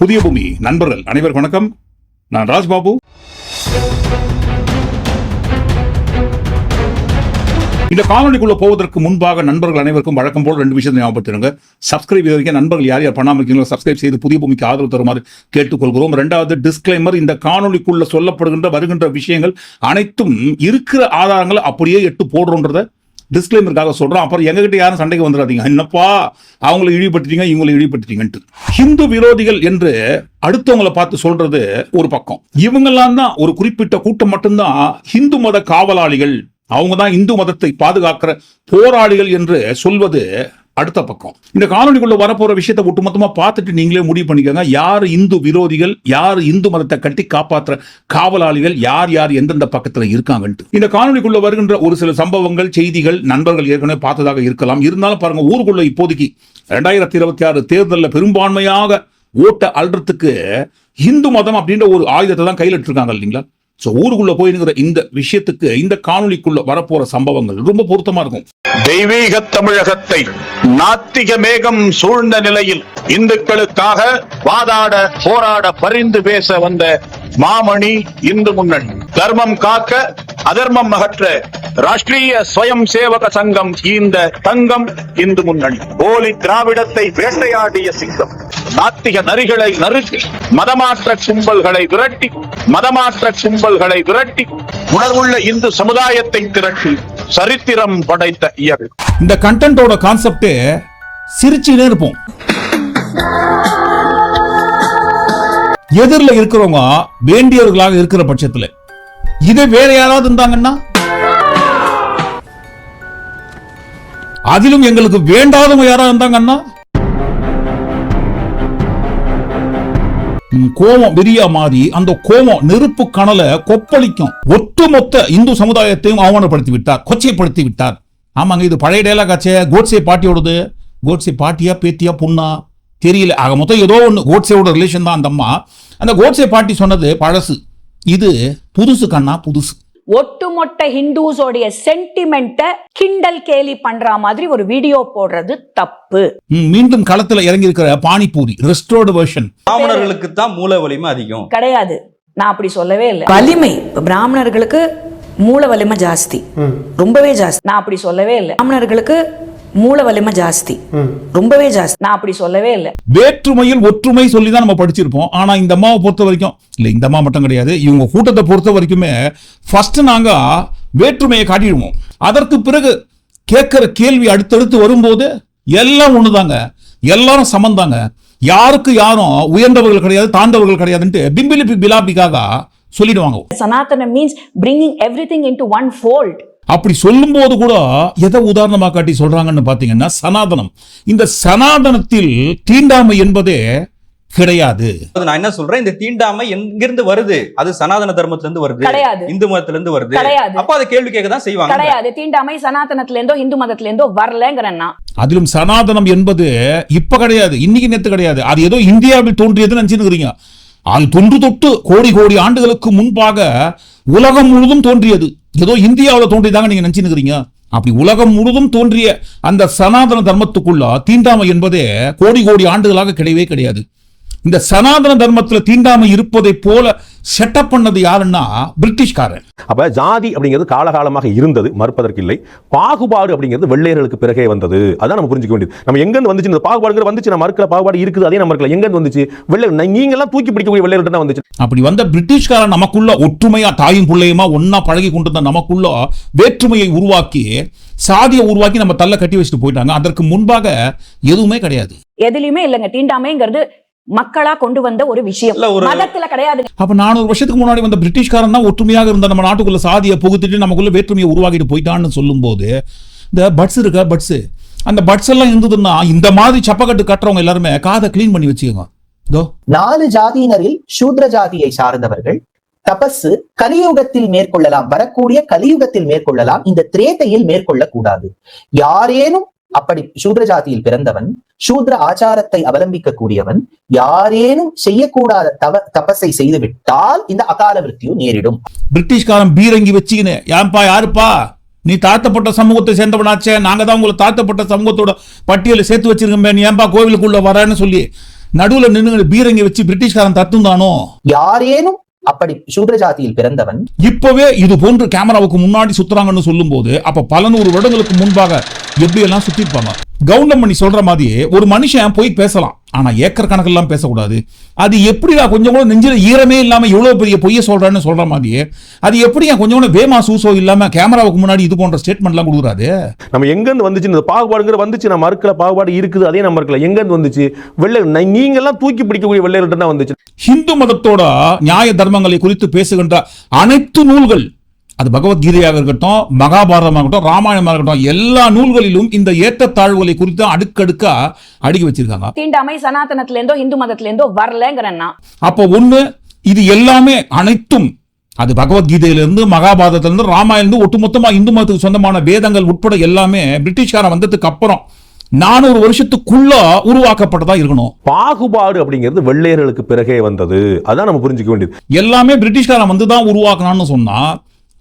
புதிய பூமி நண்பர்கள் அனைவருக்கும் வணக்கம். நான் ராஜ்பாபு. இந்த காணொலிக்குள்ள போவதற்கு முன்பாக நண்பர்கள் அனைவருக்கும் வழக்கம் போல் 2 விஷயத்தை ஞாபகப்படுத்துங்க. சப்ஸ்கிரைப் செய்திருக்க நண்பர்கள் யார் யார் பண்ணாம இருக்கீங்களோ சப்ஸ்கிரைப் செய்து புதிய பூமிக்கு ஆதரவு தருமாறு கேட்டுக்கொள்கிறோம். 2வது டிஸ்க்ளைமர், இந்த காணொலிக்குள்ள சொல்லப்படுகின்ற வருகின்ற விஷயங்கள் அனைத்தும் இருக்கிற ஆதாரங்களை அப்படியே எட்டு போடுறோன்றத டிஸ்க்ளைமருக்காக சொல்றோம். அப்புறம் எங்ககிட்ட யாரும் சண்டைக்கு வந்துடாதீங்க, என்னப்பா அவங்களை இழிவுபடுத்தீங்க இவங்களை இழிவுபடுத்தீங்கன்ட்டு. ஹிந்து விரோதிகள் என்று அடுத்தவங்களை பார்த்து சொல்றது ஒரு பக்கம், இவங்கெல்லாம் தான் ஒரு குறிப்பிட்ட கூட்டம் மட்டும்தான் ஹிந்து மத காவலாளிகள், அவங்க தான் இந்து மதத்தை பாதுகாக்கிற போராளிகள் என்று சொல்வது அடுத்த பக்கம். இந்த காணொலிக்குள்ள வரப்போற விஷயத்தை ஒட்டுமொத்தமா பார்த்துட்டு நீங்களே முடிவு பண்ணிக்கோங்க. யார் இந்து விரோதிகள், யார் இந்து மதத்தை கட்டி காப்பாற்ற காவலாளிகள், யார் யார் எந்தெந்த பக்கத்துல இருக்காங்கன்ட்டு. இந்த காணொலிக்குள்ள வருகின்ற ஒரு சில சம்பவங்கள், செய்திகள் நண்பர்கள் ஏற்கனவே பார்த்ததாக இருக்கலாம். இருந்தாலும் பாருங்க, ஊருக்குள்ள இப்போதைக்கு 2026 தேர்தலில் பெரும்பான்மையாக ஓட்ட அல்றதுக்கு இந்து மதம் அப்படின்ற ஒரு ஆயுதத்தை தான் கையில் எடுத்திருக்காங்க இல்லைங்களா. சோ ஊருக்குள்ள போயிருக்கிற இந்த விஷயத்துக்கு இந்த காணொலிக்குள்ள வரப்போற சம்பவங்கள் ரொம்ப பொருத்தமா இருக்கும். தெய்வீக தமிழகத்தை நாத்திக மேகம் சூழ்ந்த நிலையில் இந்துக்களுக்காக வாதாட போராட பரிந்து பேச வந்த மாமணி இந்து முன்னணி, தர்மம் காக்க அதர்மம் அகற்ற ராஷ்டிரிய ஸ்வயம் சேவக சங்கம் இந்த தங்கம் இந்து முன்னணி, போலி திராவிடத்தை வேட்டையாடிய சிங்கம், நாத்திக நரிகளை நறுக்கி மதமாற்ற கும்பல்களை விரட்டி உணர்வுள்ள இந்து சமுதாயத்தை திரட்டி சரித்திரம் படைத்த இயல். இந்த கண்டென்ட்டோட கான்செப்ட் சிரிச்சுனே இருப்போம். எதிரில் இருக்கிறவங்க வேண்டியவர்களாக இருக்கிற பட்சத்தில் இதே வேற யாராவது இருந்தாங்கன்னா, அதிலும் எங்களுக்கு வேண்டாதவங்க யாராவது இருந்தாங்கன்னா கோபம் வெறியா மாறி அந்த கோபம் நெருப்பு கணலை கொப்பளிக்கும். ஒட்டுமொத்த இந்து சமுதாயத்தையும் அவமானப்படுத்தி விட்டார், கொச்சைப்படுத்தி விட்டார். ஆமாங்க, இது பழைய டேலாக் ஆச்சே. கோட்ஸே பாட்டியோடது. கோட்ஸே பாட்டியா பேத்தியா பொண்ணா தெரியல, ஆக மொத்தம் ஏதோ ஒன்று. கோட்ஸேவோட ரிலேஷன் தான் அந்த அம்மா. அந்த கோட்ஸே பாட்டி சொன்னது பழசு, இது புதுசு கண்ணா புதுசு. ஒட்டுமொத்த ஹிந்துஸோடைய சென்டிமெண்ட்டை கிண்டல் கேலி பண்ற மாதிரி ஒரு வீடியோ போடுறது தப்பு. மீண்டும் களத்துல இறங்கி இருக்கிற பானிபூரி ரெஸ்டோர்டு வெர்ஷன். பிராமணர்களுக்கு தான் மூல வலிமை அதிகம் கிடையாது, நான் அப்படி சொல்லவே இல்லை. வலிமை பிராமணர்களுக்கு மூல வலிமை ஜாஸ்தி, ரொம்பவே ஜாஸ்தி. நான் அப்படி சொல்லவே இல்லை. பிராமணர்களுக்கு மூல வலிமை ஜாஸ்தி, ரொம்பவே ஜாஸ்தி. நான் அப்படி சொல்லவே இல்லை. வேற்றுமையில் ஒற்றுமை சொல்லிதான் நம்ம படிச்சிருப்போம். ஆனா இந்த அம்மாவை பொறுத்த வரைக்கும் இல்ல, இந்த அம்மா மட்டும் கிடையாது, இவங்க கூட்டத்தை பொறுத்த வரைக்குமே ஃபர்ஸ்ட் நாங்க வேற்றுமையை காட்டிடுவோம். அதற்கு பிறகு கேட்கிற கேள்வி அடுத்தடுத்து வரும்போது எல்லாம் ஒண்ணுதாங்க, எல்லாரும் சமந்தாங்க, யாருக்கு யாரும் உயர்ந்தவர்கள் கிடையாது தாழ்ந்தவர்கள் கிடையாதுன்ட்டு பிம்பிலிப்பி பிலாபிக்காக சொல்லிடுவாங்க. சனாதன means bringing everything into one fold. அப்படி சொல்லும் போது கூட எதை உதாரணமா காட்டி சொல்றாங்கன்னு பாத்தீங்கன்னா சனாதனம். இந்த சனாதனத்தில் தீண்டாமை என்பதே கிடையாது. நான் என்ன சொல்றேன், இந்த தீண்டாமை எங்கிருந்து வருது? அது சனாதன தர்மத்துல இருந்து வருது, இந்து மதத்துல இருந்து வருது. அப்ப அதை கேள்வி கேட்க தான் செய்வாங்க. கிடையாது, தீண்டாமை சனாதனத்துல இருந்தோ இந்து மதத்துல இருந்தோ வரலங்கறேன்னா. அதிலும் சனாதனம் என்பது இப்ப கிடையாது, இன்னைக்கு நேத்து கிடையாது. அது ஏதோ இந்தியாவில் தோன்றியதுன்னு நினைச்சுக்கிறீங்க. அது தொன்று தொட்டு கோடி கோடி ஆண்டுகளுக்கு முன்பாக உலகம் முழுதும் தோன்றியது. ஏதோ இந்தியாவில் தோன்றியதாக நீங்க நினைச்சுக்கிறீங்க. அப்படி உலகம் முழுதும் தோன்றிய அந்த சனாதன தர்மத்துக்குள்ள தீண்டாமை என்பதே கோடி கோடி ஆண்டுகளாக கிடையவே கிடையாது. இந்த சனாதன தர்மத்துல தீண்டாமை இருப்பதை போல செட்டப் பண்ணது யாருன்னா பிரிட்டிஷ்காரன். அப்ப ஜாதி அப்படிங்கிறது காலகாலமாக இருந்தது, மறுப்பதற்கு இல்லை. பாகுபாடு அப்படிங்கிறது வெள்ளையர்களுக்கு பிறகே வந்தது. அதான் நம்ம புரிஞ்சுக்க வேண்டியது. நம்ம எங்க இருந்து வந்துச்சு இந்த பாகுபாடுங்கிற வந்துச்சு, நம்ம மறுக்கிற பாகுபாடு இருக்குது, அதே நம்ம மறுக்கல. எங்க இருந்து வந்துச்சு? வெள்ளை நீங்க எல்லாம் தூக்கி பிடிக்கக்கூடிய வெள்ளையர்கள் தான் வந்துச்சு. அப்படி வந்த பிரிட்டிஷ்காரன் நமக்குள்ள ஒற்றுமையா தாயும் பிள்ளையுமா ஒன்னா பழகி கொண்டு நமக்குள்ள வேற்றுமையை உருவாக்கி சாதியை உருவாக்கி நம்ம தள்ள கட்டி வச்சுட்டு போயிட்டாங்க. அதற்கு முன்பாக எதுவுமே கிடையாது, எதுலயுமே இல்லைங்க. தீண்டாமைங்கிறது மக்களா கொண்டு வந்த ஒரு விஷயம், மதத்துல கிடையாது. அப்ப 400 வருஷத்துக்கு முன்னாடி வந்த பிரிட்டிஷ்காரன் தான் ஒற்றுமையாக இருந்த நம்ம நாட்டுக்குள்ள சாதியை புகுத்திட்டு நமக்குள்ள வேற்றுமையை உருவாக்கிட்டு போயிட்டான்னு சொல்லும் போது, இந்த பட்ஸ் இருக்க பட்ஸ், அந்த பட்ஸ் எல்லாம் இருந்ததுன்னா இந்த மாதிரி சப்பக்கட்டு கட்டுறவங்க எல்லாருமே காதை கிளீன் பண்ணி வச்சுக்கோங்க. 4 ஜாதியினரில் சூத்ர ஜாதியை சார்ந்தவர்கள் தபசு கலியுகத்தில் மேற்கொள்ளலாம், வரக்கூடிய கலியுகத்தில் மேற்கொள்ளலாம், இந்த திரேதையில் மேற்கொள்ள கூடாது. யாரேனும் அப்படி சூத்ர ஜாதியில் பிறந்தவன், சூத்ர ஆச்சாரத்தை அவலம்பிக்க கூடியவன், யாரேனும் செய்யக்கூடாத தபஸை செய்து விட்டால் இந்த அகால விருத்தியு நேரிடும். பிரிட்டிஷ்காரன் பீரங்கி வச்சுக்கினு, ஏன்பா யாருப்பா நீ தாழ்த்தப்பட்ட சமூகத்தை சேர்ந்தவனாச்சே, நாங்க தான் உங்களை தாழ்த்தப்பட்ட சமூகத்தோட பட்டியலை சேர்த்து வச்சிருக்கோம், நீ ஏன்பா கோவிலுக்குள்ள வரேன்னு சொல்லி நடுவுல நின்று பீரங்கி வச்சு பிரிட்டிஷ்காரன் தத்துந்தானோ? யாரேனும் அப்படி சூத்ர ஜாதியில் பிறந்தவன் இப்பவே இது போன்று கேமராவுக்கு முன்னாடி சுத்துறாங்கன்னு சொல்லும் போது அப்ப பல நூறு வருடங்களுக்கு முன்பாக எப்படி எல்லாம் சுத்திருப்பாங்க. கவுண்டமணி சொல்ற மாதிரியே ஒரு மனுஷன் போய் பேசலாம், ஆனா ஏக்கர் கணக்கெல்லாம் பேசக்கூடாது. அது எப்படியா கொஞ்சம் கூட நெஞ்சில ஈரமே இல்லாம இவ்வளவு பெரிய பொய்ய சொல்றான்னு சொல்ற மாதிரியே அது எப்படியா கொஞ்சம் கூட வேமா சூசோ இல்லாம கேமராவுக்கு முன்னாடி இது போன்ற ஸ்டேட்மெண்ட் எல்லாம் கொடுக்குறாரு? நம்ம எங்க இருந்து வந்துச்சு இந்த பாகுபாடுங்கிற வந்துச்சு, நம்ம மறுக்கல பாகுபாடு இருக்குது, அதே நம்ம மறுக்கல. எங்க இருந்து வந்துச்சு? வெள்ளை நீங்க எல்லாம் தூக்கி பிடிக்கக்கூடிய வெள்ளையர்கிட்ட தான் வந்துச்சு. ஹிந்து மதத்தோட நியாய தர்மங்களை குறித்து பேசுகின்ற அனைத்து நூல்கள், அது பகவத்கீதையாக இருக்கட்டும், மகாபாரதமாக இருக்கட்டும், ராமாயணமாக இருக்கட்டும், எல்லா நூல்களிலும் இந்த ஏற்றத்தாழ்வுகளை குறித்து அடுக்கடுக்கா அடுக்கி வச்சிருக்காங்க. தீண்டாமை சனாதனத்துல இருந்தோ இந்து மதத்துல இருந்தோ வரலங்கிறன்னா அப்போ ஒண்ணு இது எல்லாமே அனைத்தும் அது பகவத்கீதையிலிருந்து மகாபாரதத்திலிருந்து ராமாயணம் ஒட்டுமொத்தமா இந்து மதத்துக்கு சொந்தமான வேதங்கள் உட்பட எல்லாமே பிரிட்டிஷ்காரன் வந்ததுக்கு அப்புறம் 400 வருஷத்துக்குள்ள உருவாக்கப்பட்டதா இருக்கணும். பாகுபாடு அப்படிங்கிறது வெள்ளையர்களுக்கு பிறகே வந்தது, அதான் நம்ம புரிஞ்சுக்க வேண்டியது. எல்லாமே பிரிட்டிஷ்காரன் வந்து தான் உருவாக்கணும்னு சொன்னா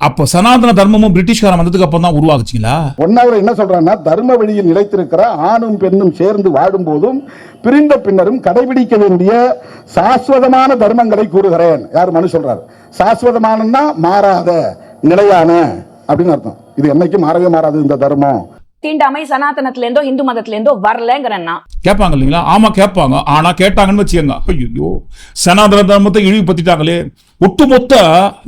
அப்ப சனாதன தர்மமும் பிரிட்டிஷ்காரன் வந்ததுக்கு அப்புறம் தான் உருவாக்குச்சுங்களா? ஒன்னாவது என்ன சொல்றாங்கன்னா, தர்ம வழியில் நிலைத்திருக்கிற ஆணும் பெண்ணும் சேர்ந்து வாடும் போதும் பிரிந்த பின்னரும் கடைபிடிக்க வேண்டிய சாஸ்வதமான தர்மங்களை கூறுகிறேன். யார் மனு சொல்றாரு? சாஸ்வதமானன்னா மாறாத நிலையான அப்படின்னு அர்த்தம். இது என்னைக்கு மாறவே மாறாது இந்த தர்மம். தீண்டாமை சனாதனத்துல இருந்தோ இந்து மதத்துல இருந்தோ வரலங்கிறன்னா கேட்பாங்க இல்லைங்களா? ஆமா கேட்பாங்க. ஆனா கேட்டாங்கன்னு வச்சுக்கோங்க, ஐயோ சனாதன தர்மத்தை இழிவுபடுத்திட்டாங்களே. ஒட்டுமொத்த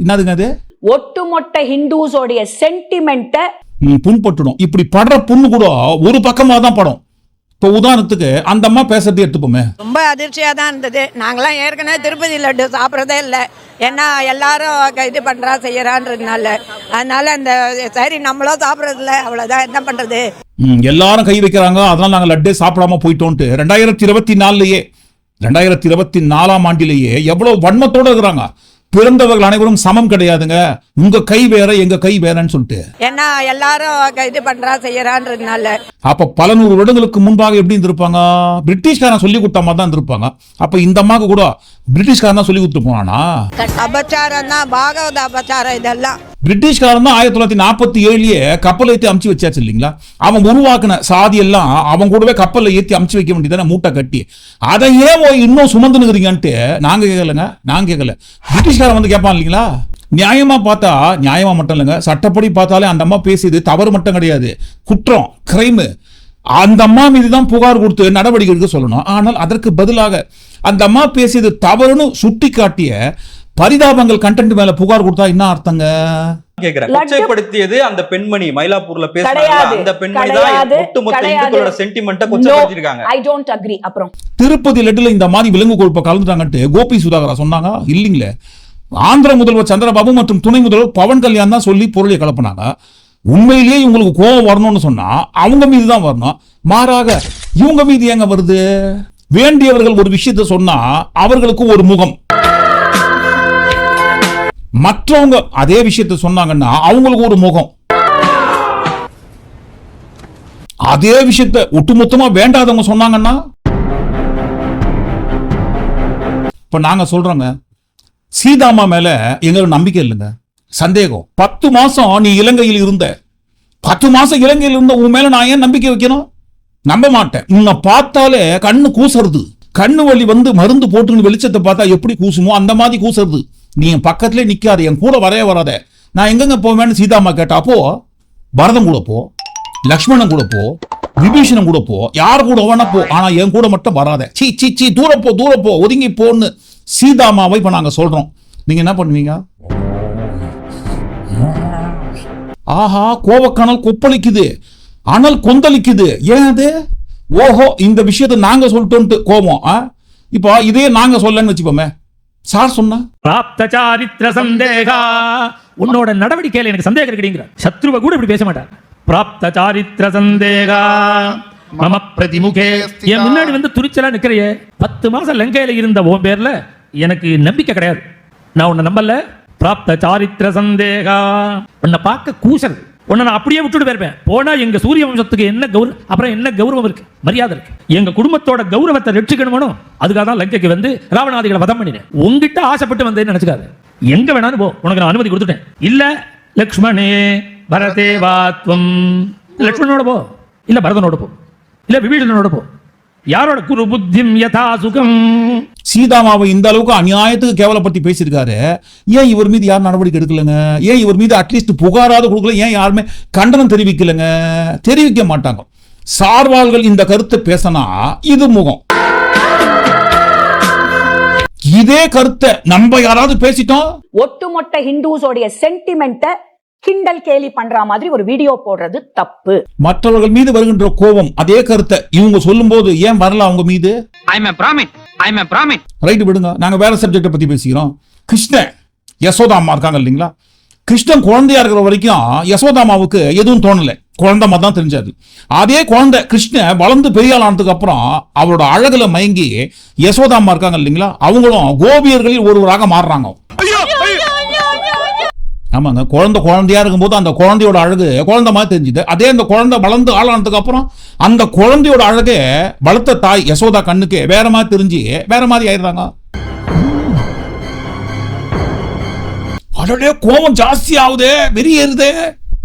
என்னதுங்க அது? ஒட்டுமொத்த ஹிந்துஸோடைய சென்டிமெண்ட்டை புண்பட்டுடும். இப்படி படுற புண்ணு கூட ஒரு பக்கமா தான் படம். இப்போ உதாரணத்துக்கு அந்த அம்மா பேசுறதை எடுத்துப்போமே. ரொம்ப அதிர்ச்சியா தான் இருந்தது. நாங்களாம் ஏற்கனவே திருப்பதி லட்டு சாப்பிட்றதே இல்லை, ஏன்னா எல்லாரும் இது பண்றா செய்யறான்றதுனால. அதனால அந்த சரி நம்மளும் சாப்பிட்றது இல்லை, அவ்வளவுதான், என்ன பண்றது. எல்லாரும் கை வைக்கிறாங்க, அதனால நாங்க லட்டே சாப்பிடாம போயிட்டோம்ட்டு 2024 2024 ஆண்டிலேயே எவ்வளவு வன்மத்தோட இருக்கிறாங்க. பிறந்தவர்கள் அனைவரும் சமம் கிடையாதுங்க, உங்க கை வேற எங்க கை வேறன்னு சொல்லிட்டு. ஏன்னா எல்லாரும் இது பண்றா செய்யறான்றதுனால. அப்ப பல நூறு வருடங்களுக்கு முன்பாக எப்படி இருந்திருப்பாங்க? பிரிட்டிஷ்காரன் சொல்லி கொடுத்த மாதிரி தான் இருந்திருப்பாங்க. அப்ப இந்த அம்மாவுக்கு கூட பிரிட்டிஷ்காரன் தான் சொல்லி கொடுத்து போனானா? அபச்சாரம் தான், பாகவத அபச்சாரம் இதெல்லாம். பிரிட்டிஷ்காரன் தான் 1947 கப்பல் ஏற்றி அமுச்சு வச்சாச்சு இல்லைங்களா? அவன் உருவாக்குன சாதி எல்லாம் அவன் கூடவே கப்பல்ல ஏற்றி அமுச்சு வைக்க வேண்டியதானே, மூட்டை கட்டி. அதை ஏன் இன்னும் சுமந்துனுக்குறீங்கன்ட்டு நாங்க கேட்கலங்க, நாங்க கேட்கல, பிரிட்டிஷ்காரன் வந்து கேட்பான் இல்லைங்களா? நியாயமா பார்த்தா, நியாயமா மட்டும் இல்லைங்க, சட்டப்படி பார்த்தாலே அந்த அம்மா பேசியது தவறு மட்டும் கிடையாது, குற்றம், கிரைமு. அந்த அம்மா மீது தான் புகார் கொடுத்து நடவடிக்கை எடுக்க சொல்லணும். ஆனால் அதற்கு பதிலாக அந்த அம்மா பேசியது தவறுன்னு சுட்டி காட்டிய பரிதாபங்கள் கண்டென்ட் மேல புகார் கொடுத்தா என்ன அர்த்தங்க? கொச்சைப்படுத்தியது அந்த பெண்மணி மயிலாப்பூர்ல பேசுறாங்க, அந்த பெண்மணி தான் ஒட்டுமொத்த இந்துக்களோட சென்டிமெண்ட்டை கொச்சைப்படுத்திருக்காங்க. I don't agree. அப்புறம் திருப்பதி லட்டுல இந்த மாதிரி விலங்கு கொழுப்பை கலந்துட்டாங்கன்ட்டு கோபி சுதாகரா சொன்னாங்க இல்லீங்களே. ஆந்திர முதல்வர் சந்திரபாபு மற்றும் துணை முதல்வர் பவன் கல்யாண் தான் சொல்லி பொருளை கலப்பினாங்க. உண்மையிலேயே இவங்களுக்கு கோபம் வரணும்னு சொன்னா அவங்க மீது தான் வரணும், மாறாக இவங்க மீது ஏங்க வருது? வேண்டியவர்கள் ஒரு விஷயத்தை சொன்னா அவர்களுக்கு ஒரு முகம், மற்றவங்க அதே விஷயத்தை சொன்னாங்கன்னா அவங்களுக்கு ஒரு முகம். அதே விஷயத்தை ஒட்டுமொத்தமா வேண்டாதவங்க சொன்னாங்கன்னா, இப்ப நாங்க சொல்றோங்க, சீதாமா மேல எங்களுக்கு நம்பிக்கை இல்லைங்க, சந்தேகம். 10 மாசம் நீ இலங்கையில் இருந்த, 10 மாசம் இலங்கையில் இருந்த உன் மேல நான் ஏன் நம்பிக்கை வைக்கணும்? நம்ப மாட்டேன். உன்னை பார்த்தாலே கண்ணு கூசுறது, கண்ணு வலி வந்து மருந்து போட்டு வெளிச்சத்தை பார்த்தா எப்படி கூசுமோ அந்த மாதிரி கூசுறது. நீ என் பக்கத்திலே நிக்காத, என் கூட வரைய வராத, நான் எங்கெங்க போவேன்னு சீதாமா கேட்டா, அப்போ பரதம் கூட போ, லக்ஷ்மணன் கூட போ, விபீஷணன் கூட போ, யார் கூட வேணா போ, ஆனா என் கூட மட்டும் வராத, சீ சீ சீ, தூர போ, ஒதுங்கி போன்னு சீதாமாவை இப்ப நாங்க சொல்றோம். நீங்க என்ன பண்ணுவீங்க? ஆஹா, கோவக்கணல் கொப்பளிக்குது, அனல் கொந்தளிக்குது, ஏன் அது? ஓஹோ, இந்த விஷயத்தை நாங்க சொல்லிட்டோம்ட்டு கோபம். இப்போ இதே நாங்க சொல்லன்னு வச்சுப்போமே, சார் சொன்னா பிராப்த சாரித்ர சந்தேகா, உன்னோட நடவடிக்கையில எனக்கு சந்தேகம் இருக்குங்கிற சத்ருவ கூட இப்படி பேச மாட்டார். பிராப்த சாரித்ர சந்தேகா மம பிரதிமுகே, என் முன்னாடி வந்து துணிச்சலா நிக்கிறையே. 10 மாசம் லங்கையில இருந்த உன் பேர்ல எனக்கு நம்பிக்கை கிடையாது, நான் உன்னை நம்பல. பிராப்த சாரித்ர சந்தேகா, உன்னை பார்க்க கூசல், உன்னை நான் அப்படியே விட்டுட்டு போயிருப்பேன். போனா எங்க சூரிய வம்சத்துக்கு என்ன கௌரவம், அப்புறம் என்ன கௌரவம் இருக்கு, மரியாதை இருக்கு, எங்க குடும்பத்தோட கௌரவத்தை ரட்சிக்கணுமோ அதுக்காக தான் லங்கைக்கு வந்து ராவணாதிகளை வதம் பண்ணினேன். உங்ககிட்ட ஆசைப்பட்டு வந்தேன்னு நினைச்சுக்காது, எங்க வேணாலும் போ, உனக்கு நான் அனுமதி கொடுத்துட்டேன். இல்ல லக்ஷ்மணே பரதேவாத்வம், லக்ஷ்மணனோட போ, இல்ல பரதனோட போ, இல்ல விபீஷணனோட போ, யாரோட குரு புத்திம் யதா சுகம். சீதாமாவை இந்த அளவுக்கு அநியாயத்துக்கு கேவலப்படுத்தி பேசியிருக்காரு. ஏன் இவர் மீது யாரும் நடவடிக்கை எடுக்கலங்க? ஏன் இவர் மீது அட்லீஸ்ட் புகாராவது கொடுக்கல? ஏன் யாருமே கண்டனம் தெரிவிக்கலங்க? தெரிவிக்க மாட்டாங்க. சார்வாள்கள் இந்த கருத்தை பேசினா இது முகம். இதே கருத்தை நம்ம யாராவது பேசிட்டோம், ஒட்டுமொத்த ஹிந்துஸோடைய சென்டிமெண்ட்டை கிண்டல் கேலி பண்ற மாதிரி ஒரு வீடியோ போடுறது தப்பு. மற்றவர்கள் மீது வருகின்ற கோபம் அதே கருத்தை இவங்க சொல்லும் போது ஏன் வரல அவங்க மீது? ரைட், விடுங்க, நாங்க வேற சப்ஜெக்ட பத்தி பேசிக்கிறோம். கிருஷ்ணன் யசோதா அம்மா இருக்காங்க இல்லைங்களா? கிருஷ்ணன் குழந்தையா இருக்கிற வரைக்கும் யசோதாமாவுக்கு எதுவும் தோணல, குழந்தை மாதிரி தான் தெரிஞ்சாது. அதே குழந்தை கிருஷ்ணன் வளர்ந்து பெரிய ஆளானதுக்கு அப்புறம் அவரோட அழகுல மயங்கி யசோதாமா இருக்காங்க இல்லைங்களா, அவங்களும் கோபியர்களில் ஒருவராக மாறுறாங்க. ஆமாங்க, குழந்தையா இருக்கும்போது அந்த குழந்தையோட அழகு குழந்தை மாதிரி தெரிஞ்சுது. அதே அந்த குழந்தை வளர்ந்து ஆளானதுக்கு அப்புறம் அந்த குழந்தையோட அழகு வளர்த்த தாய் யசோதா கண்ணுக்கு வேற மாதிரி தெரிஞ்சு வேற மாதிரி ஆயிடுறாங்க. அதோட கோபம் ஜாஸ்தி ஆகுது, வெறியேறுது.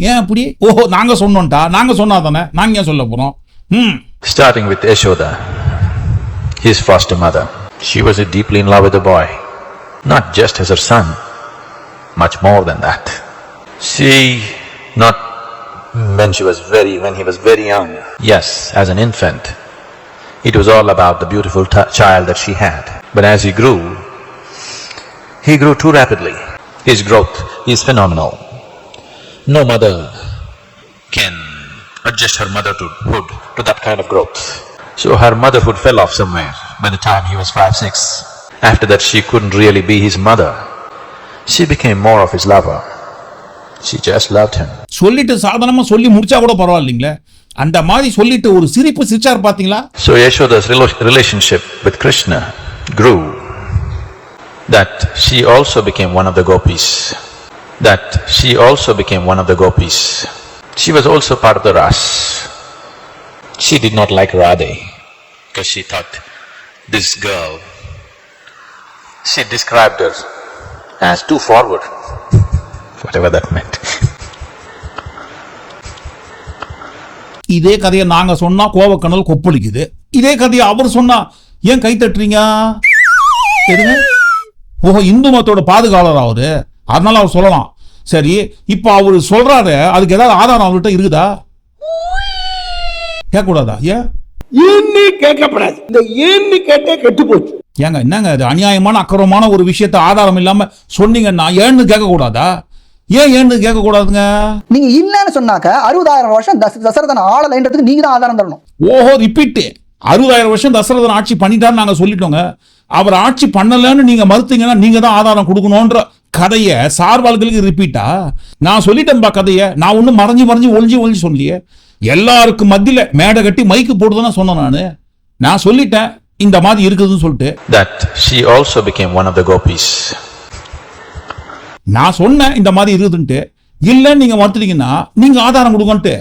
ஏன் அப்படி? ஓஹோ, நாங்க சொன்னோம்டா, நாங்க சொன்னாதானே, நாங்க ஏன் சொல்ல போறோம்? Starting with Yashoda, his foster mother. She was deeply in love with the boy, not just as her son, much more than that. She, not when he was very young. Yes, as an infant, it was all about the beautiful child that she had. But as he grew too rapidly. His growth is phenomenal. No mother can adjust her motherhood to that kind of growth. So her motherhood fell off somewhere by the time he was 5-6. After that, she couldn't really be his mother. She became more of his lover. She just loved him. சொல்லிட்டு சாதாரணமா சொல்லி முடிச்சா கூட பரவாயில்லைங்களே, அந்த மாதிரி சொல்லிட்டு ஒரு சிரிப்பு சிரிச்சார் பாத்தீங்களா? So Yashoda's relationship with Krishna grew. That she also became one of the gopis. She was also part of the ras. She did not like Radhe because she thought this girl, she described her as too forward, whatever that meant. இதே கதையை நாங்க சொன்னா கோவக்கணல் கொப்பளிக்குது. இதே கதையை அவர் சொன்னா ஏன் கை தட்டுறீங்க? ஓஹோ, இந்து மதத்தோட பாதுகாவலர் அவரு, அதனால அவர் சொல்லலாம். சரி, இப்ப அவரு சொல்றாரு, அதுக்கு ஏதாவது ஆதாரம் அவர்கிட்ட இருக்குதா? கேட்க கூடாதா? ஏன்னு கேட்கப்படாது. இந்த ஏன்னு கேட்டே கெட்டு போச்சு. ஏங்க, என்னங்க இது அநியாயமான அக்கிரமமான ஒரு விஷயத்த ஆதாரம் இல்லாம சொன்னீங்கன்னா ஏன்னு கேட்க கூடாதா? ஏன்னு கேட்க கூடாதுங்க? நீங்க இல்லன்னு சொன்னாக்க 60,000 வருஷம் தசரதன் ஆளலைன்றதுக்கு நீங்க தான் ஆதாரம் தரணும். ஓஹோ, ரிப்பீட். 60,000 வருஷம் தசரதன் ஆட்சி பண்ணிட்டான்னு நாங்க சொல்லிட்டோங்க. அவர் ஆட்சி பண்ணலன்னு நீங்க மறுத்தீங்கன்னா நீங்க தான் ஆதாரம் கொடுக்கணும்ன்ற கதையை சார்வாள்களுக்கு ரிப்பீட்டா? நான் சொல்லிட்டேன்பா கதையை. நான் ஒன்னும் மறைஞ்சு ஒளிஞ்சு சொல்லியே. எல்லாருக்கும் மத்தியில மேடை கட்டி மைக்கு போட்டுதானே சொன்னேன். நான் சொல்லிட்டேன் இந்த மாதிரி இருக்குதுன்னு சொல்லிட்டு. That she also became one of the gopis. நான் சொன்னேன் இந்த மாதிரி இருக்குதுன்ட்டு. இல்லன்னு நீங்க மறுத்துட்டீங்கன்னா நீங்க ஆதாரம் கொடுங்கன்ட்டு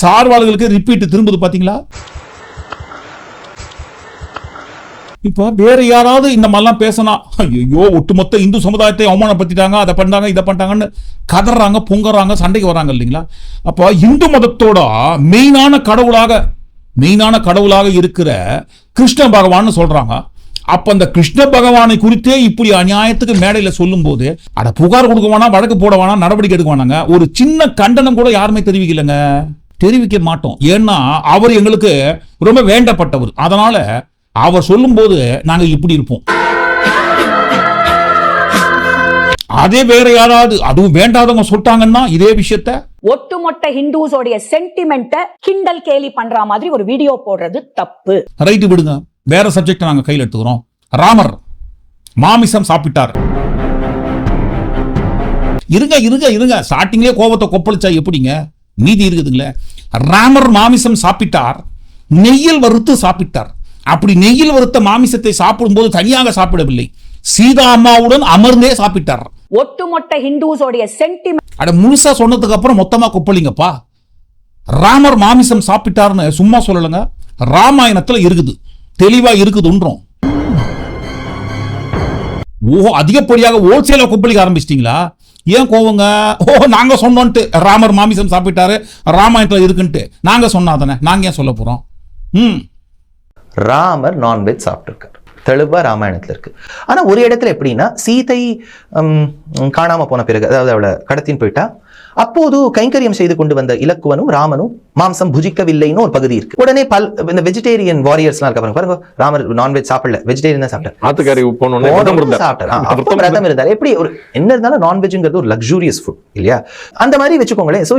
சார்வாள்களுக்கு ரிப்பீட் திரும்புது பாத்தீங்களா? இப்போ வேற யாராவது இந்த மாதிரிலாம் பேசினா, ஐயோ ஒட்டுமொத்த இந்து சமுதாயத்தை அவமானப்படுத்திட்டாங்க, அதை பண்ணாங்க, இதை பண்ணிட்டாங்கன்னு கதறாங்க, பொங்கறாங்க, சண்டைக்கு வராங்க இல்லைங்களா? அப்போ இந்து மதத்தோட மெயினான கடவுளாக இருக்கிற கிருஷ்ண பகவான் சொல்றாங்க. அப்ப அந்த கிருஷ்ண பகவானை குறித்தே இப்படி அநியாயத்துக்கு மேடையில சொல்லும் போது அட புகார் கொடுக்க வேணாம், வழக்கு போட வேணாம், நடவடிக்கை எடுக்க வேணாங்க, ஒரு சின்ன கண்டனம் கூட யாருமே தெரிவிக்கலங்க. தெரிவிக்க மாட்டோம். ஏன்னா அவர் எங்களுக்கு ரொம்ப வேண்டப்பட்டவர். அதனால அவர் சொல்லும் போது நாங்க இப்படி இருப்போம். அதே வேற யாராவது அதுவும் வேண்டாதவங்க சொல்லிட்டாங்கன்னா இதே விஷயத்த ஒட்டுமொத்த ஹிந்துஸோடைய சென்டிமெண்ட்டை கிண்டல் கேலி பண்ற மாதிரி ஒரு வீடியோ போடுறது தப்பு. ரைட்டு, விடுங்க, வேற சப்ஜெக்ட் நாங்க கையில் எடுத்துக்கிறோம். ராமர் மாமிசம் சாப்பிட்டார். இருங்க ஸ்டார்டிங்லேயே கோபத்தை கொப்பளிச்சா எப்படிங்க? மீதி இருக்குதுங்களே. ராமர் மாமிசம் சாப்பிட்டார், நெய்யில் வறுத்து சாப்பிட்டார். அப்படி நெய்யில் வறுத்த மாமிசத்தை சாப்பிடும்போது தனியாக சாப்பிடவில்லை, சீதா அம்மாவுடன் அமர்ந்தே சாப்பிட்டார். ஒட்டுமொத்த ஹிந்துஸோடைய சென்டிமெண்ட் அட முழுசா சொன்னதுக்கு அப்புறம் மொத்தமா கொப்பளிங்கப்பா. ராமர் மாமிசம் சாப்பிட்டார்னு சும்மா சொல்லலங்க, ராமாயணத்துல இருக்குது, தெளிவா இருக்குதுன்றோம். ஓஹோ, அதிகப்படியாக ஹோல்சேல கொப்பளிக்க ஆரம்பிச்சிட்டீங்களா? ஏன் கோவங்க? ஓஹோ, நாங்க சொன்னோன்ட்டு ராமர் மாமிசம் சாப்பிட்டாரு, ராமாயணத்துல இருக்குன்ட்டு நாங்க சொன்னாதானே, நாங்க ஏன் சொல்ல போறோம்? ராமர் நான்வெஜ் சாப்பிட்டிருக்காரு, தெளிவா ராமாயணத்துல இருக்கு. ஆனா ஒரு இடத்துல எப்படின்னா, சீதை காணாம போன பிறகு, அதாவது அவளை கடத்தின்னு போயிட்டா, அப்போது கைங்கரியம் செய்து கொண்டு வந்த இலக்குவனும் ராமனும் மாம்சம் புஜிக்கவில்லைன்னு ஒரு பகுதி இருக்கு. உடனே இந்த வெஜிடேரியன் வாரியர்ஸ்லாம் இருக்க பாருங்க, ராமர் நான்வெஜ் சாப்பிடல, வெஜிடேரியன் தான் சாப்பிட்டார், விரதம் இருந்தார். எப்படி ஒரு என்ன இருந்தாலும் நான்வெஜ்ங்கிறது ஒரு லக்ஸூரியஸ் ஃபுட் இல்லையா, அந்த மாதிரி வச்சுக்கோங்களேன். So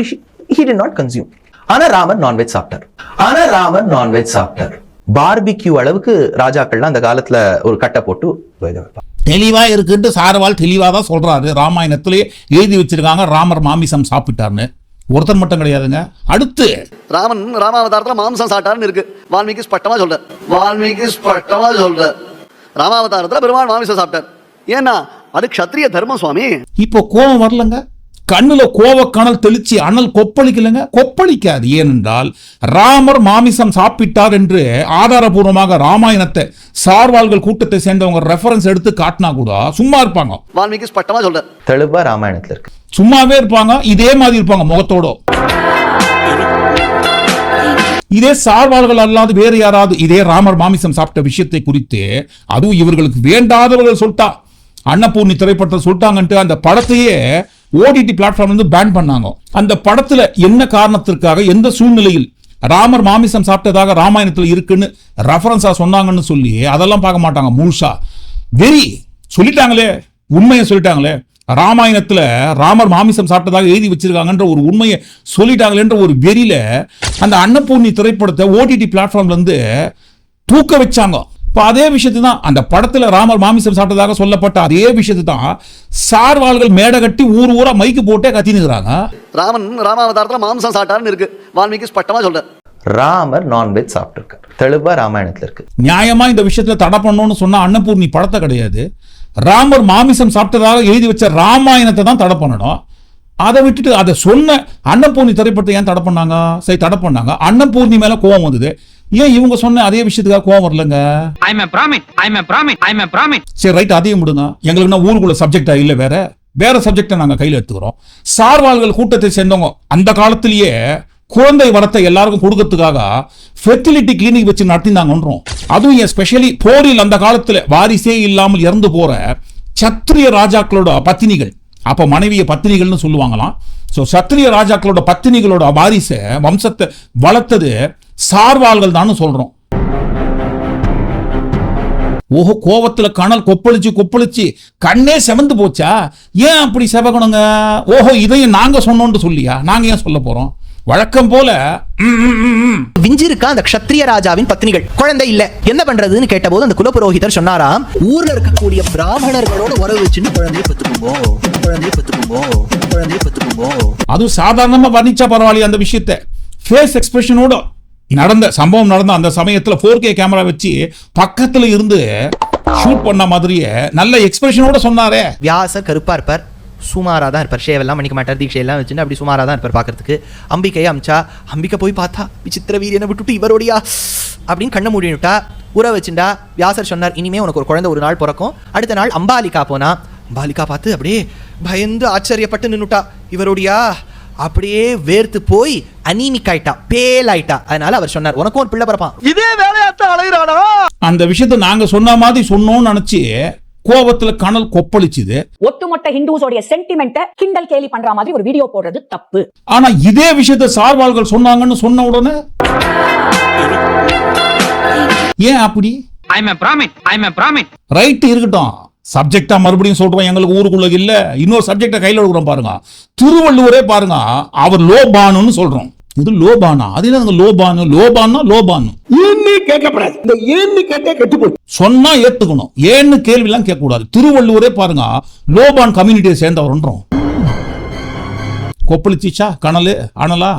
he did not consume. ஆனா ராமர் நான்வெஜ் சாப்பிட்டார். பார்பிக்யூ அளவுக்கு ராஜாக்கள்லாம் அந்த காலத்துல ஒரு கட்டை போட்டு தெளிவா இருக்குன்ட்டு சாரவால் தெளிவா தான் சொல்றாரு. ராமாயணத்திலேயே எழுதி வச்சிருக்காங்க ராமர் மாமிசம் சாப்பிட்டார்னு. ஒருத்தர் மட்டும் கிடையாதுங்க. அடுத்து ராமன் ராமாவதாரத்துல மாம்சம் சாப்பிட்டாருன்னு இருக்கு. வால்மீகி ஸ்பஷ்டமா சொல்ற ராமாவதாரத்துல பெருமாள் மாமிசம் சாப்பிட்டார். ஏன்னா அது க்ஷத்ரிய தர்மம் சுவாமி. இப்போ கோபம் வரலங்க, கண்ணுல கோவக்கணல் தெளிச்சு அனல் கொப்பளிக்கலங்க, கொப்பளிக்காது. ஏனென்றால் ராமர் மாமிசம் சாப்பிட்டார் என்று ஆதாரபூர்வமாக ராமாயணத்தை சார்வாள்கள் கூட்டத்தை சேர்ந்தவங்க ரெஃபரன்ஸ் எடுத்து காட்டினா கூட சும்மா இருப்பாங்க. வால்மீகி ஸ்பஷ்டமா சொல்ற தெளிவா ராமாயணத்துல இருக்கு, சும்மாவே இருப்பாங்க, இதே மாதிரி இருப்பாங்க முகத்தோட. இதே சார்வாள்கள் அல்லாது வேறு யாராவது இதே ராமர் மாமிசம் சாப்பிட்ட விஷயத்தை குறித்து, அதுவும் இவர்களுக்கு வேண்டாதவர்கள் சொல்லிட்டா, அன்னபூர்ணி திரைப்படத்தை சொல்லிட்டாங்கன்ட்டு அந்த படத்தையே ஓடிடி பிளாட்ஃபார்ம் வந்து பேன் பண்ணாங்க. அந்த படத்துல என்ன காரணத்திற்காக, எந்த சூழ்நிலையில் ராமர் மாமிசம் சாப்பிட்டதாக ராமாயணத்துல இருக்குன்னு ரெஃபரன்ஸா சொன்னாங்கன்னு சொல்லி அதெல்லாம் பார்க்க மாட்டாங்க. முழுசா வெறி சொல்லிட்டாங்களே, உண்மையை சொல்லிட்டாங்களே, ராமாயணத்துல ராமர் மாமிசம் சாப்பிட்டதாக எழுதி வச்சிருக்காங்கன்ற ஒரு உண்மையை சொல்லிட்டாங்களேன்ற ஒரு வெறியில அந்த அன்னபூர்ணி திரைப்படத்தை ஓடிடி பிளாட்ஃபார்ம்ல இருந்து தூக்க வச்சாங்க. இப்போ அதே விஷயத்து தான் அந்த படத்துல ராமர் மாமிசம் சாப்பிட்டதாக சொல்லப்பட்ட அதே விஷயத்து தான் சார்வாள்கள் மேடை கட்டி ஊர் ஊரா மைக்கு போட்டே கத்தினுக்குறாங்க. ராமன் ராமாவதாரத்துல மாம்சம் சாப்பிட்டாருன்னு இருக்கு. வால்மீகி ஸ்பஷ்டமா சொல்ற ராமர் நான்வெஜ் சாப்பிட்டிருக்காரு, தெளிவா ராமாயணத்துல இருக்கு. நியாயமா இந்த விஷயத்துல தடை பண்ணணும்னு சொன்னா அன்னபூர்ணி படத்தை கிடையாது, ராமர் மாமிசம் சாப்பிட்டதாக எழுதி வச்ச ராமாயணத்தை தான் தடை பண்ணணும். அதை விட்டுட்டு அதை சொன்ன அன்னபூர்ணி திரைப்படத்தை ஏன் தடை பண்ணாங்க? சரி, தடை பண்ணாங்க. அன்னபூர்ணி மேல கோவம் வந்தது, ஏன் இவங்க சொன்ன அதே விஷயத்துக்காக கோவம் வரலங்க? சரி ரைட், அதையும் விடுங்க. எங்களுக்குன்னா ஊருக்குள்ள சப்ஜெக்டா இல்ல, வேற சப்ஜெக்டை நாங்க கையில எடுத்துக்கிறோம். சார்வாள்கள் கூட்டத்தை சேர்ந்தவங்க அந்த காலத்திலேயே குழந்தை வரத்தை எல்லாருக்கும் கொடுக்கறதுக்காக ஃபெர்டிலிட்டி கிளினிக் வச்சு நடத்தினாங்கன்றோம். அதுவும் எஸ்பெஷலி போரில் அந்த காலத்துல வாரிசே இல்லாமல் இறந்து போற சத்திரிய ராஜாக்களோட பத்தினிகள், அப்ப மனைவிய பத்தினிகள்னு சொல்லுவாங்களாம். சோ சத்திரிய ராஜாக்களோட பத்தினிகளோட வாரிசை வம்சத்தை வளர்த்தது சார்வாள்கள் தான் சொல்றோம். ஓஹோ, கோவத்துல கணல் கொப்பளிச்சு கண்ணே செவந்து போச்சா? ஏன் அப்படி செவகணுங்க? ஓஹோ, இதையும் நாங்க சொன்னோம்னு சொல்லியா? நாங்க ஏன் சொல்ல போறோம்? வழக்கம் போல விஞ்சிருக்கா அந்த க்ஷத்ரிய ராஜாவின் பத்னிகள். குழந்தை இல்ல, என்ன பண்றதுன்னு கேட்டபோது அந்த குலபுரோகிதர் சொன்னாராம், ஊர்ல இருக்கக்கூடிய பிராமணர்களோட உறவு வச்சுன்னு குழந்தையை பெத்துக்கும்போ. அதுவும் சாதாரணமா வர்ணிச்சா பரவாயில்ல. அந்த விஷயத்தை ஃபேஸ் எக்ஸ்பிரஷனோட சம்பவம் நடந்த அந்த சமயத்துல 4K கேமரா வச்சு பக்கத்துல இருந்து ஷூட் பண்ண மாதிரியே நல்ல எக்ஸ்பிரஷனோட சொன்னாரே. வியாசர் கருப்பா இருப்பார், சுமாரா தான் இருப்பார், ஷேவெல்லாம் பண்ணிக்க மாட்டார், தீட்சையெல்லாம் வச்சுன்னு அப்படி சுமாரா தான் இருப்பார் பார்க்கறதுக்கு. அம்பிகையை அமிச்சா, அம்பிகை போய் பார்த்தா விசித்திர வீரியனை விட்டுட்டு இவரோடையா அப்படின்னு கண்ணை மூடினுட்டா. உற வச்சுண்டா. வியாசர் சொன்னார், இனிமே உனக்கு ஒரு குழந்தை ஒரு நாள் பிறக்கும். அடுத்த நாள் அம்பாலிகா போனா. அம்பாலிகா பார்த்து அப்படியே பயந்து ஆச்சரியப்பட்டு நின்னுட்டா. இவரோடையா அப்படியே வேர்த்து போய் அனீமிக் ஆயிட்டா, பேல் ஆயிட்டா. அதனால அவர் சொன்னார், உனக்கும் ஒரு பிள்ளை பிறப்பான். இதே வேலையாத்தான் அலைகிறானா? அந்த விஷயத்தை நாங்க சொன்ன மாதிரி சொன்னோம்னு நினைச்சு கோபத்துல கணல் கொப்பளிச்சுது. ஒட்டுமொத்த ஹிந்துஸோட சென்டிமெண்ட்டை கிண்டல் கேலி பண்ற மாதிரி ஒரு வீடியோ போடுறது தப்பு. ஆனா இதே விஷயத்தை சார்வாள்கள் சொன்னாங்கன்னு சொன்ன உடனே ஏன் அப்படி? ரைட், இருக்கட்டும். சப்ஜெக்டா மறுபடியும் சொல்றோம், எங்களுக்கு ஊருக்குள்ள இல்ல, இன்னொரு சப்ஜெக்ட கையில எடுக்கிறோம் பாருங்க. திருவள்ளுவரே பாருங்க, அவர் லோபானுன்னு சொல்றோம். இது லோபானா? அது என்ன லோபானு ஏன்னு கேட்கப்படாது. இந்த ஏன்னு கேட்டே கெட்டு போய் சொன்னா ஏத்துக்கணும், ஏன்னு கேள்வி எல்லாம் கேட்க கூடாது. திருவள்ளுவரே பாருங்க லோபான் கம்யூனிட்டியை சேர்ந்தவர்ன்றோம். கொப்பளிச்சிச்சா கணலு அனலா?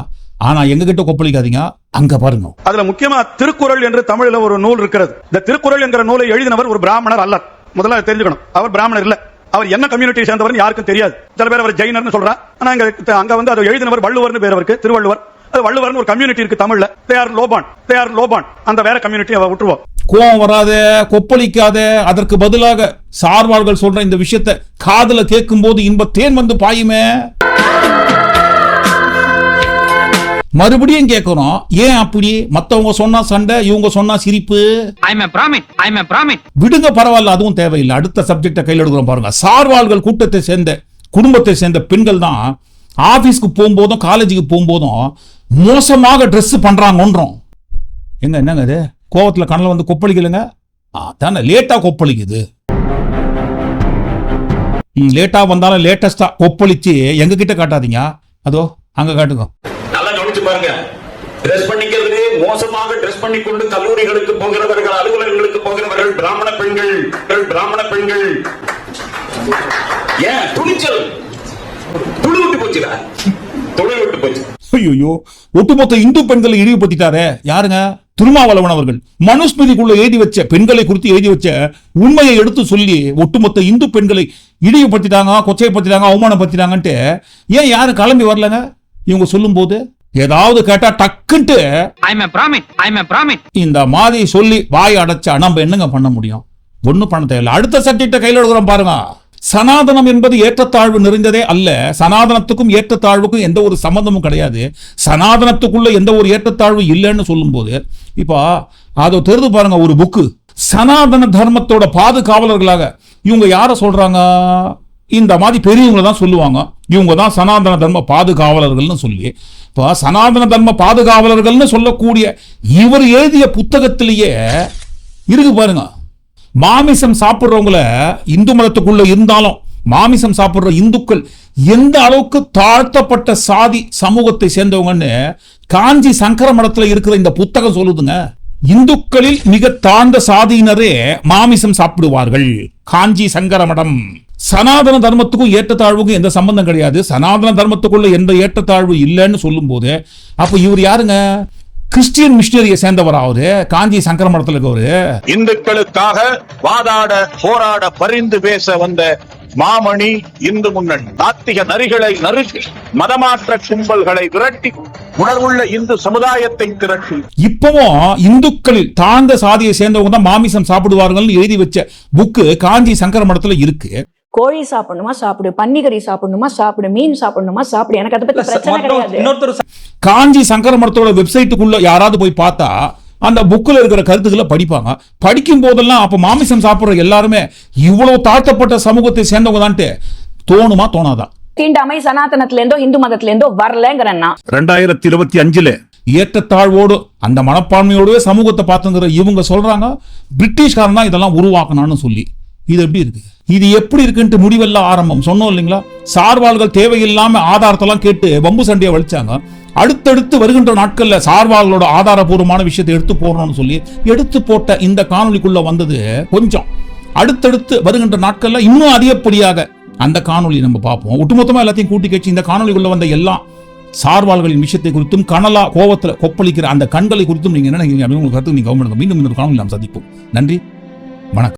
ஆனா எங்க கிட்ட கொப்பளிக்காதீங்க, அங்க பாருங்க. அதுல முக்கியமா திருக்குறள் என்று தமிழ்ல ஒரு நூல் இருக்கிறது. இந்த திருக்குறள் என்கிற நூலை எழுதினவர் ஒரு பிராமணர் அல்ல. முதல்ல தெரிஞ்சுக்கணும், அவர் பிராமணர் இல்ல. அவர் என்ன கம்யூனிட்டியை சேர்ந்தவர் யாருக்கும் தெரியாது. சில பேர் அவர் ஜெயினர்னு சொல்றா. ஆனா அங்க வந்து அதை எழுதினவர் வள்ளுவர்னு பேர் அவருக்கு, திருவள்ளுவர். அது வள்ளுவர்னு ஒரு கம்யூனிட்டி இருக்கு தமிழ்ல. தே ஆர் லோபான். அந்த வேற கம்யூனிட்டியை விட்டுருவோம். கோவம் வராத, கொப்பளிக்காத. அதற்கு பதிலாக சார்வாள்கள் சொல்ற இந்த விஷயத்தை காதுல கேட்கும் போது இன்ப தேன் வந்து பாயுமே. மறுபடியும் கேட்கிறோம், ஏன் அப்படி? மத்தவங்க சொன்னா சண்டை, இவங்க சொன்னா சிரிப்பு. விடுங்க, பரவாயில்ல, அதுவும் தேவையில்லை. அடுத்த சப்ஜெக்ட கையில் எடுக்கிறோம் பாருங்க. சார்வாள்கள் கூட்டத்தை சேர்ந்த குடும்பத்தை சேர்ந்த பெண்கள் தான் ஆபீஸ்க்கு போகும்போதும் காலேஜுக்கு போகும்போதும் மோசமாக ட்ரெஸ் பண்றாங்கன்றோம். என்னங்க அது? கோவத்துல கண்ணில் வந்து கொப்பளிக்கலைங்க, தானே லேட்டா கொப்பளிக்குது. லேட்டா வந்தாலும் லேட்டஸ்டா கொப்பளிச்சு எங்க கிட்ட காட்டாதீங்க, அதோ அங்க காட்டுங்க. நல்லா கவனிச்சு பாருங்க. ட்ரெஸ் பண்ணிக்கிறது மோசமாக ட்ரெஸ் பண்ணி கொண்டு கல்லூரிகளுக்கு போகிறவர்கள், அலுவலகங்களுக்கு போகிறவர்கள் பிராமண பெண்கள். ஏன் துணிச்சல்? துளி விட்டு போச்சு. ஐயோ, ஒட்டுமொத்த இந்து பெண்களை இழிவுபடுத்திட்டாரே யாருங்க? திருமாவளவன் அவர்கள் மனுஸ்மிருதிக்குள்ள எழுதி வச்ச, பெண்களை குறித்து எழுதி வச்ச உண்மையை எடுத்து சொல்லி ஒட்டுமொத்த இந்து பெண்களை இழிவுபடுத்திட்டாங்க, கொச்சைப்படுத்திட்டாங்க, அவமானப்படுத்திட்டாங்கன்ட்டு ஏன் யாரும் கிளம்பி வரலங்க? இவங்க சொல்லும் போது ஏதாவது கேட்டா டக்குன்ட்டு இந்த மாதிரி சொல்லி வாய் அடைச்சா நம்ம என்னங்க பண்ண முடியும்? ஒண்ணும் பண்ண தேவையில்லை. அடுத்த சப்ஜெக்ட கையில் எடுக்கிறோம் பாருங்க. சனாதனம் என்பது ஏற்றத்தாழ்வு நிறைந்ததே அல்ல. சனாதனத்துக்கும் ஏற்றத்தாழ்வுக்கும் எந்த ஒரு சம்பந்தமும் கிடையாது. சனாதனத்துக்குள்ள எந்த ஒரு ஏற்றத்தாழ்வு இல்லைன்னு சொல்லும் போது இப்போ அதை தெரிந்து பாருங்க. ஒரு புக்கு சனாதன தர்மத்தோட பாதுகாவலர்களாக இவங்க யார சொல்றாங்க? இந்த மாதிரி பெரியவங்களை தான் சொல்லுவாங்க. இவங்க தான் சனாதன தர்ம பாதுகாவலர்கள்னு சொல்லி, இப்போ சனாதன தர்ம பாதுகாவலர்கள்னு சொல்லக்கூடிய இவர் எழுதிய புத்தகத்திலேயே இருக்கு பாருங்க. மாமிசம் சாப்பிட்றவங்கள இந்து மதத்துக்குள்ள இருந்தாலும் மாமிசம் சாப்பிடுற இந்துக்கள் எந்த அளவுக்கு தாழ்த்தப்பட்ட சாதி சமூகத்தை சேர்ந்தவங்கன்னு காஞ்சி சங்கர மடத்துல இருக்கிற இந்த புத்தகம் சொல்லுதுங்க. இந்துக்களில் மிக தாழ்ந்த சாதியினரே மாமிசம் சாப்பிடுவார்கள். காஞ்சி சங்கர மடம். சனாதன தர்மத்துக்கும் ஏற்றத்தாழ்வுக்கும் எந்த சம்பந்தம் கிடையாது. சனாதன தர்மத்துக்குள்ள எந்த ஏற்றத்தாழ்வு இல்லைன்னு சொல்லும் போது அப்ப இவர் யாருங்க? கிறிஸ்டியன் மிஷனரியை சேர்ந்தவர். அவரு காஞ்சி சங்கர மடத்துல இருக்கவரு. இந்துக்களுக்காக வாதாட போராட பரிந்து பேச வந்த மாமணி இந்து முன்னணி நாத்திக நரிகளை நறுக்கி மதமாற்ற கும்பல்களை விரட்டி உணர்வுள்ள இந்து சமுதாயத்தை திரட்டி இப்பவும் இந்துக்களில் தாழ்ந்த சாதியை சேர்ந்தவங்க தான் மாமிசம் சாப்பிடுவார்கள் எழுதி வச்ச புக்கு காஞ்சி சங்கர மடத்துல இருக்கு. கோழி சாப்பிடணுமா சாப்பிடு, பன்னிக்கறி சாப்பிடணுமா சாப்பிடு, மீன் சாப்பிடணுமா சாப்பிடு, எனக்கு அதை பத்தி பிரச்சனை கிடையாது. காஞ்சி சங்கர மடத்தோட வெப்சைட்டுக்குள்ள யாராவது போய் பார்த்தா அந்த புக்கில் இருக்கிற கருத்துக்களை படிப்பாங்க. படிக்கும் போதெல்லாம் அப்ப மாமிசம் சாப்பிடுற எல்லாருமே இவ்வளவு தாழ்த்தப்பட்ட சமூகத்தை சேர்ந்தவங்க தான்ட்டு தோணுமா தோணாதான்? தீண்டாமை சனாதனத்துல இருந்தோ இந்து மதத்துல இருந்தோ வரலங்கிறன்னா 2025 ஏற்றத்தாழ்வோடு அந்த மனப்பான்மையோடவே சமூகத்தை பார்த்துங்கிற இவங்க சொல்றாங்க பிரிட்டிஷ்காரன் தான் இதெல்லாம் உருவாக்கணும்னு சொல்லி. இது எப்படி இருக்கு? இது எப்படி இருக்குன்ட்டு முடிவெல்லாம் ஆரம்பம் சொன்னோம் இல்லைங்களா? சார்வாள்கள் தேவையில்லாம ஆதாரத்தெல்லாம் கேட்டு வம்பு சண்டையை வலிச்சாங்க. அடுத்தடுத்து வருகின்ற நாட்கள்ல சார்வாள்களோட ஆதாரபூர்வமான விஷயத்தை எடுத்து போடணும்னு சொல்லி எடுத்து போட்ட இந்த காணொலிக்குள்ள வந்தது கொஞ்சம். அடுத்தடுத்து வருகின்ற நாட்கள்ல இன்னும் அதிகப்படியாக அந்த காணொலி நம்ம பார்ப்போம். ஒட்டுமொத்தமா எல்லாத்தையும் கூட்டி கட்சி இந்த காணொலிக்குள்ள வந்த எல்லா சார்வாள்களின் விஷயத்தை குறித்தும் கனலா கோபத்துல கொப்பளிக்கிற அந்த கண்களை குறித்தும் நீங்க என்ன நினைக்கிறீங்க? உங்களுக்கு கருத்து நீங்க மீண்டும் இந்த காணொலி நாம் சந்திப்போம். நன்றி, வணக்கம்.